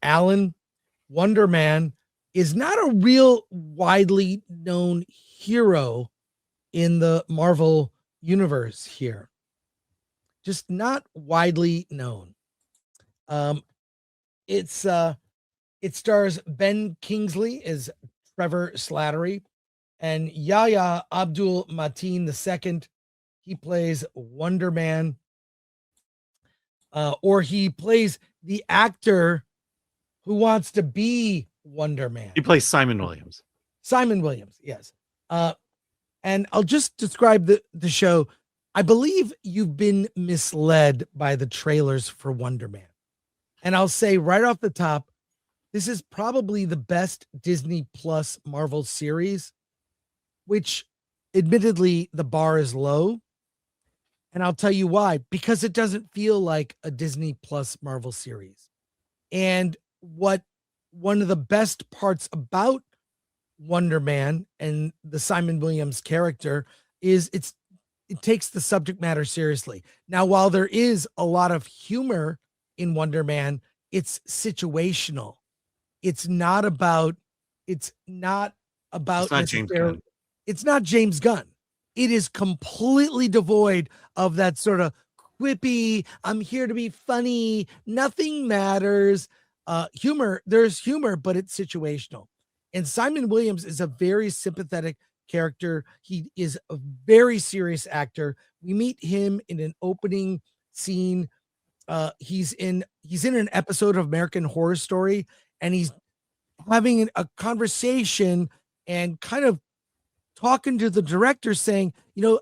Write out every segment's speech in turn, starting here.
Alan, Wonder Man is not a real widely known hero in the Marvel universe here. Just not widely known. Um, it stars Ben Kingsley as Trevor Slattery and Yahya Abdul Mateen II. He plays Wonder Man, or he plays the actor who wants to be Wonder Man. He plays Simon Williams. Simon Williams, yes. And I'll just describe the show. I believe you've been misled by the trailers for Wonder Man. And I'll say right off the top, this is probably the best Disney Plus Marvel series, which admittedly the bar is low. And I'll tell you why, because it doesn't feel like a Disney Plus Marvel series. And one of the best parts about Wonder Man and the Simon Williams character is it takes the subject matter seriously. Now, while there is a lot of humor in Wonder Man, it's situational. It's not James Gunn. It's not James Gunn. It is completely devoid of that sort of quippy, I'm here to be funny, nothing matters. Humor, there's humor, but it's situational. And Simon Williams is a very sympathetic character. He is a very serious actor. We meet him in an opening scene. He's in an episode of American Horror Story, and he's having a conversation and kind of talking to the director saying,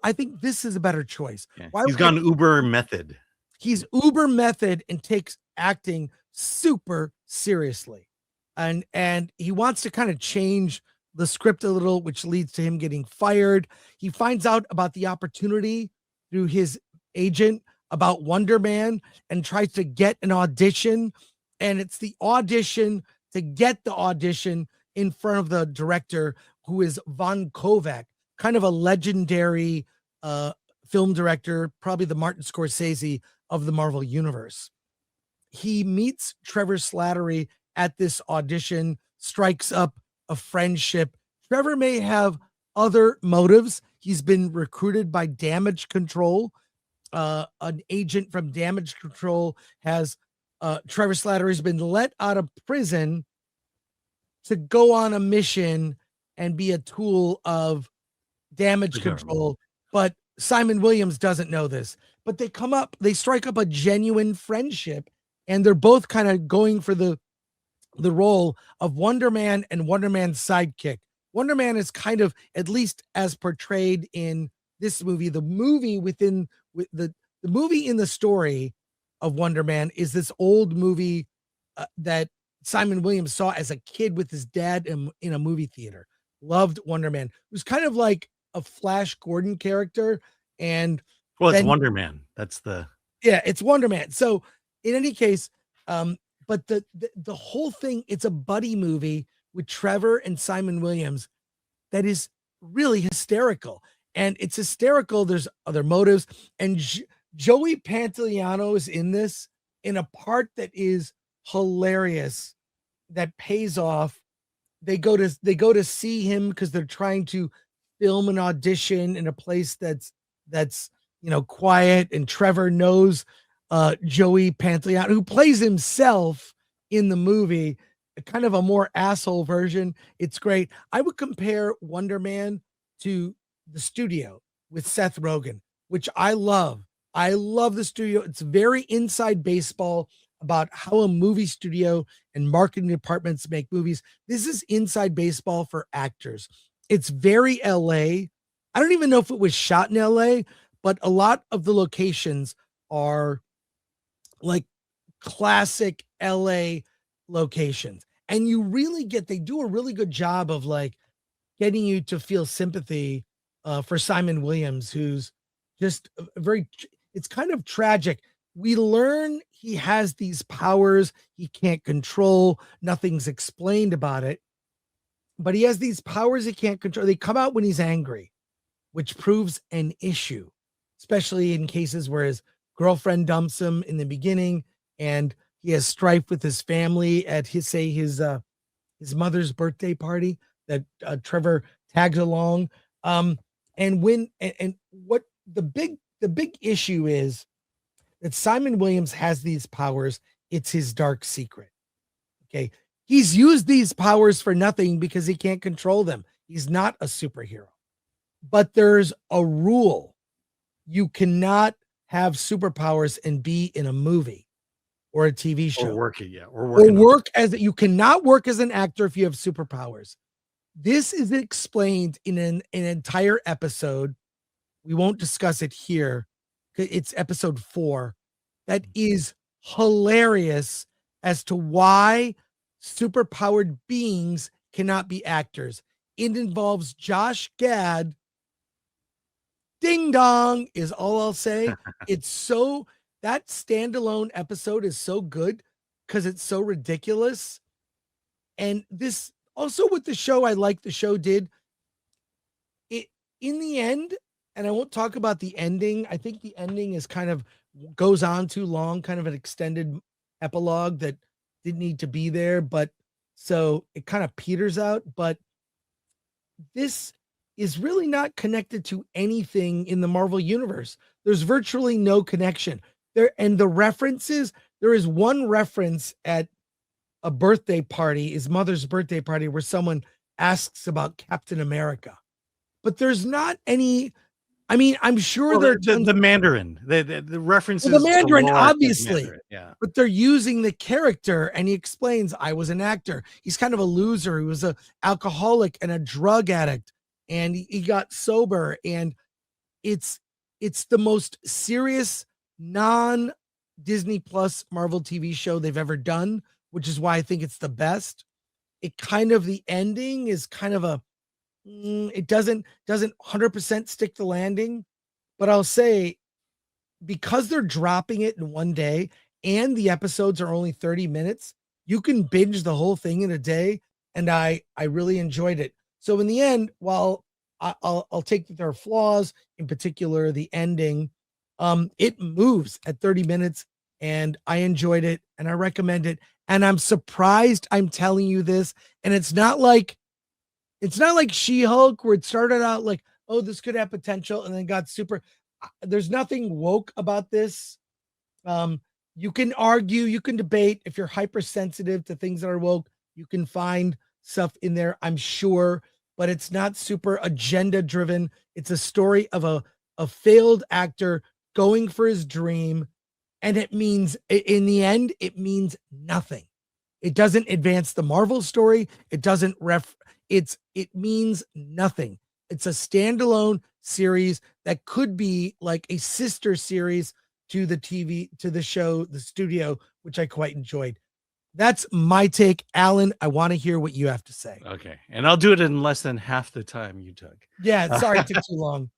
I think this is a better choice. Yeah. He's gone uber method. He's uber method and takes acting super seriously. And he wants to kind of change the script a little, which leads to him getting fired. He finds out about the opportunity through his agent about Wonder Man and tries to get an audition. And it's the audition to get the audition in front of the director, who is Von Kovac, kind of a legendary film director, probably the Martin Scorsese of the Marvel universe. He meets Trevor Slattery at this audition, strikes up a friendship. Trevor may have other motives. He's been recruited by Damage Control. An agent from Damage Control has Trevor Slattery has been let out of prison to go on a mission and be a tool of Damage Control. But Simon Williams doesn't know this. But they strike up a genuine friendship, and they're both kind of going for the role of Wonder Man and Wonder Man's sidekick. Wonder Man is kind of, at least as portrayed in this movie, the movie in the story of Wonder Man is this old movie that Simon Williams saw as a kid with his dad in a movie theater. Loved Wonder Man. It was kind of like a Flash Gordon character. And it's Wonder Man. It's Wonder Man. So in any case, but the whole thing, it's a buddy movie with Trevor and Simon Williams that is really hysterical. And it's hysterical. There's other motives. And Joey Pantoliano is in this in a part that is hilarious, that pays off. They go to see him because they're trying to film an audition in a place that's quiet. And Trevor knows Joey Pantoliano, who plays himself in the movie, kind of a more asshole version. It's great. I would compare Wonder Man to The Studio with Seth Rogen, which I love. I love The Studio. It's very inside baseball about how a movie studio and marketing departments make movies. This is inside baseball for actors. It's very LA. I don't even know if it was shot in LA, but a lot of the locations are like classic LA locations. And they do a really good job of like getting you to feel sympathy for Simon Williams, who's just it's kind of tragic. We learn he has these powers he can't control. Nothing's explained about it, but he has these powers he can't control. They come out when he's angry, which proves an issue, especially in cases where his girlfriend dumps him in the beginning and He has strife with his family at his mother's birthday party that Trevor tags along. And when and what the big issue is that Simon Williams has these powers. It's his dark secret. Okay. He's used these powers for nothing because he can't control them. He's not a superhero. But there's a rule. You cannot have superpowers and be in a movie or a TV show. Or work as you cannot work as an actor if you have superpowers. This is explained in an entire episode. We won't discuss it here. It's episode 4. That is hilarious as to why superpowered beings cannot be actors. It involves Josh Gad. Ding dong is all I'll say. It's so that standalone episode is so good because it's so ridiculous. And this also with the show, I like the show did it in the end. And I won't talk about the ending. I think the ending is kind of goes on too long, kind of an extended epilogue that didn't need to be there. But so it kind of peters out. But this is really not connected to anything in the Marvel universe. There's virtually no connection there. And the references, there is one reference at a birthday party, his mother's birthday party, where someone asks about Captain America, but there's not any. I mean, I'm sure the Mandarin, the references, the Mandarin, obviously, Mandarin, yeah. But they're using the character, and he explains, I was an actor. He's kind of a loser. He was an alcoholic and a drug addict, and he got sober. And it's the most serious non-Disney Plus Marvel TV show they've ever done, which is why I think it's the best. The ending is kind of a, it doesn't 100% stick the landing, but I'll say because they're dropping it in one day and the episodes are only 30 minutes, you can binge the whole thing in a day. And I really enjoyed it. So in the end, while I'll take that there are flaws, in particular, the ending, it moves at 30 minutes and I enjoyed it and I recommend it. And I'm surprised I'm telling you this. And it's not like She-Hulk where it started out like, oh, this could have potential and then got super. There's nothing woke about this. You can argue, you can debate. If you're hypersensitive to things that are woke, you can find stuff in there, I'm sure, but it's not super agenda driven. It's a story of a failed actor going for his dream. And it means, in the end, it means nothing. It doesn't advance the Marvel story. It doesn't it means nothing. It's a standalone series that could be like a sister series to the show, The Studio, which I quite enjoyed. That's my take. Alan, I want to hear what you have to say. Okay. And I'll do it in less than half the time you took. Yeah. Sorry, it took too long.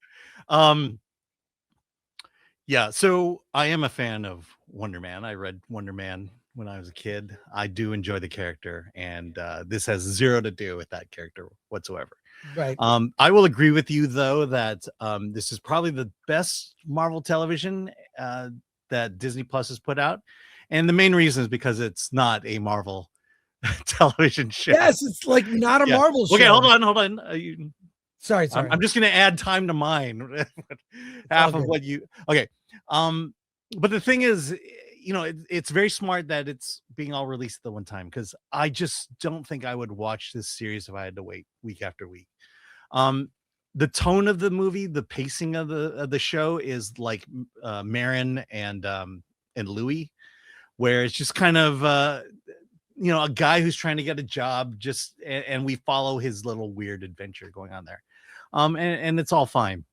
Yeah. So I am a fan of Wonder Man. I read Wonder Man when I was a kid. I do enjoy the character, and this has zero to do with that character whatsoever. Right. I will agree with you though that this is probably the best Marvel television that Disney Plus has put out, and the main reason is because it's not a Marvel television show. Yes, it's like not a Marvel show. Okay, hold on. Sorry. I'm just going to add time to mine. Half of what you. Okay. But the thing is, it's very smart that it's being all released at the one time, because I just don't think I would watch this series if I had to wait week after week. The tone of the movie, the pacing of the show is like Marin and Louis, where it's just kind of a guy who's trying to get a job, and we follow his little weird adventure going on there. And it's all fine.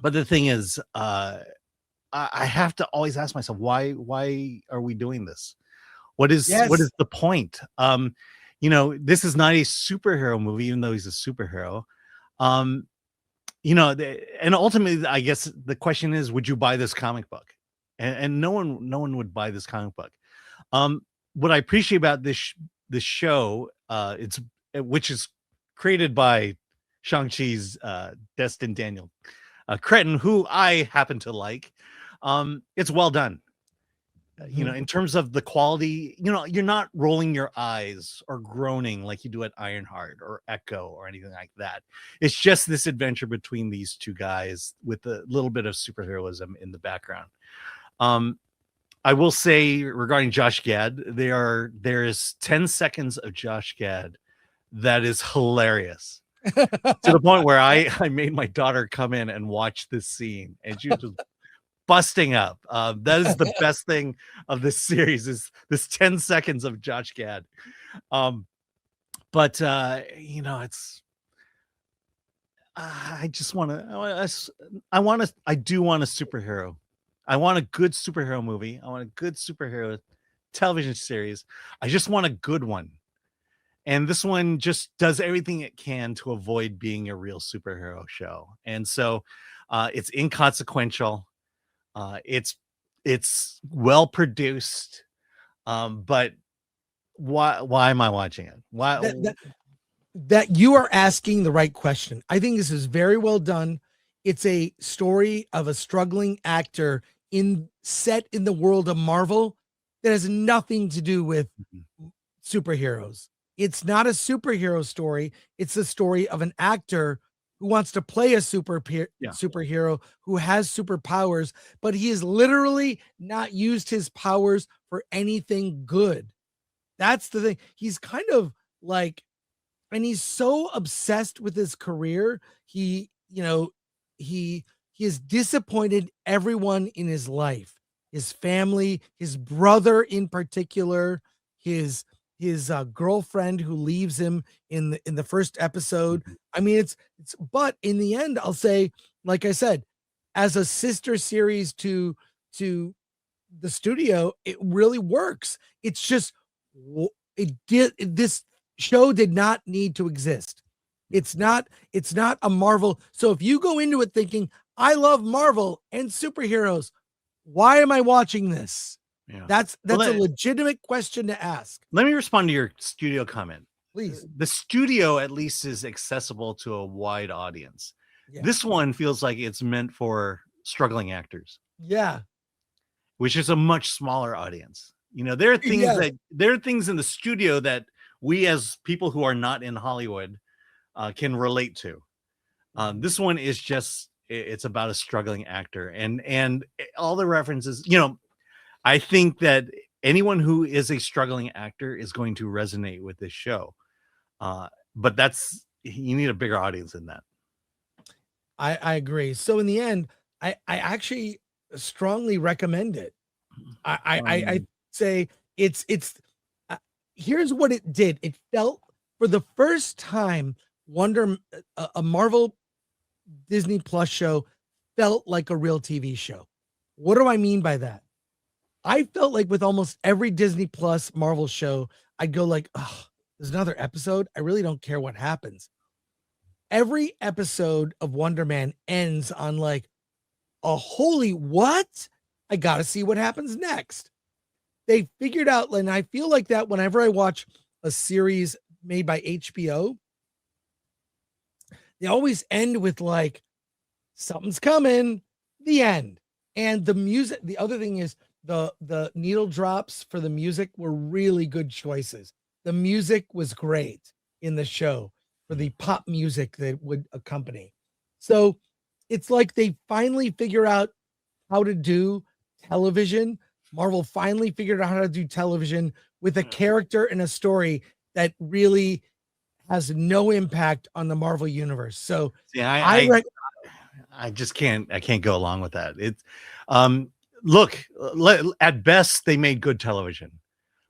But the thing is, I have to always ask myself, why are we doing this? What is the point? This is not a superhero movie, even though he's a superhero. And ultimately, I guess the question is, would you buy this comic book? And no one would buy this comic book. What I appreciate about this show, which is created by Shang-Chi's Destin Daniel Cretton, who I happen to like. It's well done. you know, in terms of the quality, you know, you're not rolling your eyes or groaning like you do at Ironheart or Echo or anything like that. It's just this adventure between these two guys with a little bit of superheroism in the background. I will say regarding Josh Gad, there is 10 seconds of Josh Gad that is hilarious to the point where I made my daughter come in and watch this scene, and she was just busting up. That is the best thing of this series is this 10 seconds of Josh Gad. But you know, it's I just want to I do want a superhero. I want a good superhero movie. I want a good superhero television series. I just want a good one. And this one just does everything it can to avoid being a real superhero show. And so it's inconsequential. It's well produced. But why am I watching it? Why that you are asking the right question. I think this is very well done. It's a story of a struggling actor set in the world of Marvel that has nothing to do with superheroes. It's not a superhero story. It's a story of an actor who wants to play a superhero who has superpowers, but he has literally not used his powers for anything good. That's the thing. He's kind of like, and he's so obsessed with his career. He has disappointed everyone in his life, his family, his brother in particular, his girlfriend who leaves him in the first episode. I mean, but in the end, I'll say, like I said, as a sister series to the studio, it really works. It's just this show did not need to exist. It's not a Marvel. So if you go into it thinking, I love Marvel and superheroes, why am I watching this? Yeah. That's a legitimate question to ask. Let me respond to your studio comment. Please. The studio at least is accessible to a wide audience. Yeah. This one feels like it's meant for struggling actors. Yeah. Which is a much smaller audience. You know, there are things in the studio that we as people who are not in Hollywood can relate to. This one is just, it's about a struggling actor and all the references, you know, I think that anyone who is a struggling actor is going to resonate with this show. But you need a bigger audience than that. I agree. So in the end, I actually strongly recommend it. I say it's here's what it did. It felt for the first time, a Marvel Disney Plus show felt like a real TV show. What do I mean by that? I felt like with almost every Disney Plus Marvel show, I'd go like, oh, there's another episode. I really don't care what happens. Every episode of Wonder Man ends on like a holy what? I got to see what happens next. They figured out, and I feel like that whenever I watch a series made by HBO, they always end with like, something's coming, the end. And the music, the other thing is the needle drops for the music were really good choices. The music was great in the show for the pop music that would accompany. So it's like they finally figure out how to do television. Marvel finally figured out how to do television with a character and a story that really has no impact on the Marvel universe. So yeah, I just can't go along with that. It's look, at best they made good television,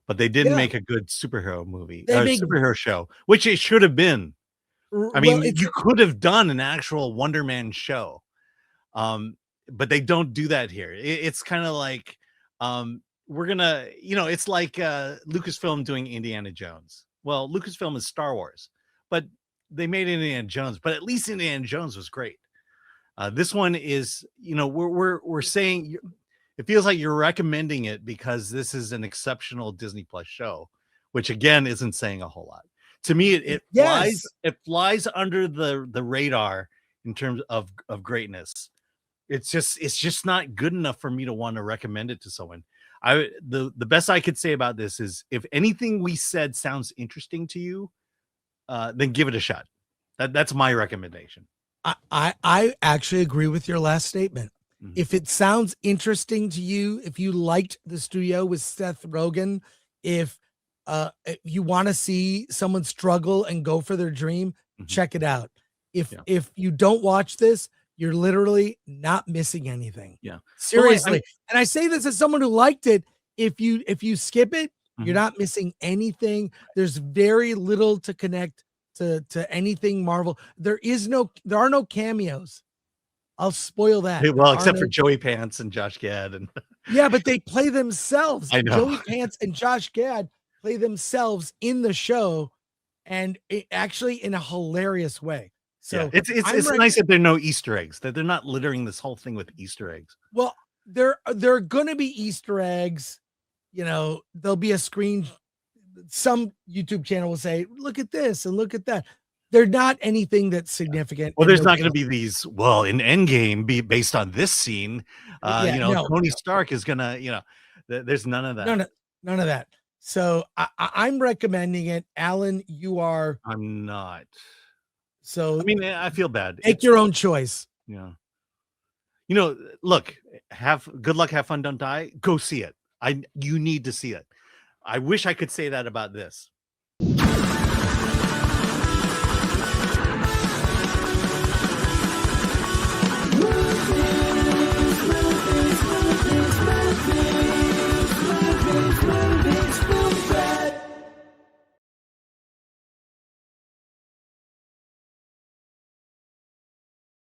but they didn't make a good superhero movie or superhero show, which it should have been. I mean, you could have done an actual Wonder Man show. But they don't do that here. It's kind of like we're gonna, you know, it's like Lucasfilm doing Indiana Jones. Well, Lucasfilm is Star Wars, but they made Indiana Jones, but at least Indiana Jones was great. This one is, you know, we're saying it feels like you're recommending it because this is an exceptional Disney Plus show, which again isn't saying a whole lot. To me, it flies under the radar in terms of greatness. It's just not good enough for me to want to recommend it to someone. The best I could say about this is if anything we said sounds interesting to you, then give it a shot. That's my recommendation. I actually agree with your last statement. Mhm. If it sounds interesting to you, if you liked the studio with Seth Rogen, if you want to see someone struggle and go for their dream, Mhm. check it out. Yeah. If you don't watch this, you're literally not missing anything. Yeah. Seriously. And I say this as someone who liked it. If you skip it, you're Mhm. not missing anything. There's very little to connect to anything Marvel. There are no cameos. I'll spoil that. Yeah, well, There are except for no Joey Pants and Josh Gad and Yeah, but they play themselves. I know. Joey Pants and Josh Gad play themselves in the show, and it actually in a hilarious way. Yeah, So it's nice that there are no Easter eggs, that they're not littering this whole thing with Easter eggs. Well, there are gonna be Easter eggs. You know, there'll be a screen. Some YouTube channel will say, "Look at this and look at that." They're not anything that's significant. Well, and there's no not going to cameo. be these. Well, in Endgame, be based on this scene, Yeah, no, Tony Stark is gonna, there's none of that. none of that. So I'm recommending it. Alan, you are. I'm not. So I mean, I feel bad. make your own choice. Yeah. Look, have good luck, have fun, don't die. Go see it. You need to see it. I wish I could say that about this.